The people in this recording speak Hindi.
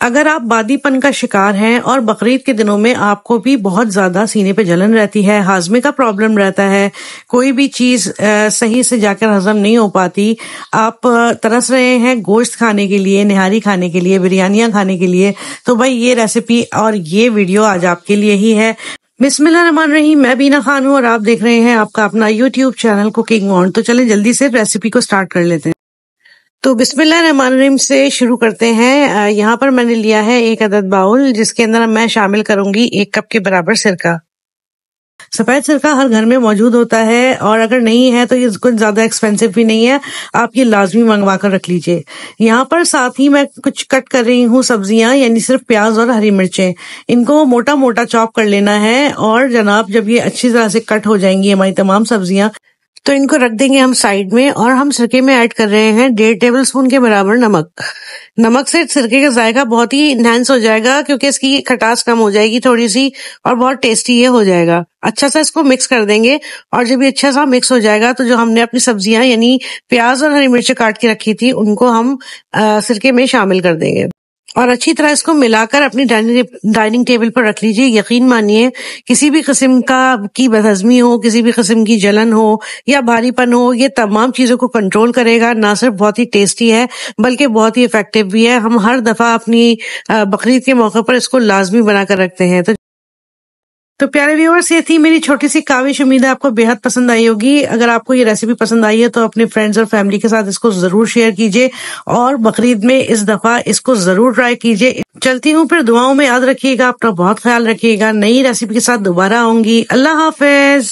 अगर आप बादीपन का शिकार हैं और बकरीद के दिनों में आपको भी बहुत ज्यादा सीने पे जलन रहती है, हाजमे का प्रॉब्लम रहता है, कोई भी चीज सही से जाकर हजम नहीं हो पाती, आप तरस रहे हैं गोश्त खाने के लिए, निहारी खाने के लिए, बिरयानियां खाने के लिए, तो भाई ये रेसिपी और ये वीडियो आज आपके लिए ही है। बिस्मिल्लाहिर्रहमानिर्रहीम, मैं बीना खान हूँ और आप देख रहे हैं आपका अपना यूट्यूब चैनल कुकिंग ऑन। तो चलें जल्दी से रेसिपी को स्टार्ट कर लेते हैं। तो बिस्मिल्लाहिर्रहमानिर्रहीम से शुरू करते हैं। यहाँ पर मैंने लिया है 1 अदद बाउल, जिसके अंदर मैं शामिल करूंगी 1 कप के बराबर सिरका। सफेद सिरका हर घर में मौजूद होता है और अगर नहीं है तो ये कुछ ज्यादा एक्सपेंसिव भी नहीं है, आप ये लाजमी मंगवा कर रख लीजिए। यहाँ पर साथ ही मैं कुछ कट कर रही हूँ सब्जियां, यानी सिर्फ प्याज और हरी मिर्चें। इनको मोटा मोटा चॉप कर लेना है और जनाब जब ये अच्छी तरह से कट हो जाएंगी हमारी तमाम सब्जियां, तो इनको रख देंगे हम साइड में। और हम सिरके में ऐड कर रहे हैं 1.5 टेबल स्पून के बराबर नमक। नमक से सिरके का जायका बहुत ही इनहेंस हो जाएगा, क्योंकि इसकी खटास कम हो जाएगी थोड़ी सी और बहुत टेस्टी ये हो जाएगा। अच्छा सा इसको मिक्स कर देंगे और जब ये अच्छा सा मिक्स हो जाएगा तो जो हमने अपनी सब्जियां यानी प्याज और हरी मिर्च काट के रखी थी उनको हम सिरके में शामिल कर देंगे और अच्छी तरह इसको मिलाकर अपनी डाइनिंग टेबल पर रख लीजिए। यकीन मानिए, किसी भी किस्म की बदहजमी हो, किसी भी किस्म की जलन हो या भारीपन हो, ये तमाम चीजों को कंट्रोल करेगा। ना सिर्फ बहुत ही टेस्टी है बल्कि बहुत ही इफेक्टिव भी है। हम हर दफा अपनी बकरीद के मौके पर इसको लाजमी बनाकर रखते हैं। तो प्यारे व्यूअर्स, ये थी मेरी छोटी सी काविश। उम्मीद है आपको बेहद पसंद आई होगी। अगर आपको ये रेसिपी पसंद आई है तो अपने फ्रेंड्स और फैमिली के साथ इसको जरूर शेयर कीजिए और बकरीद में इस दफा इसको जरूर ट्राई कीजिए। चलती हूँ, फिर दुआओं में याद रखिएगा, अपना बहुत ख्याल रखिएगा। नई रेसिपी के साथ दोबारा आऊंगी। अल्लाह हाफिज।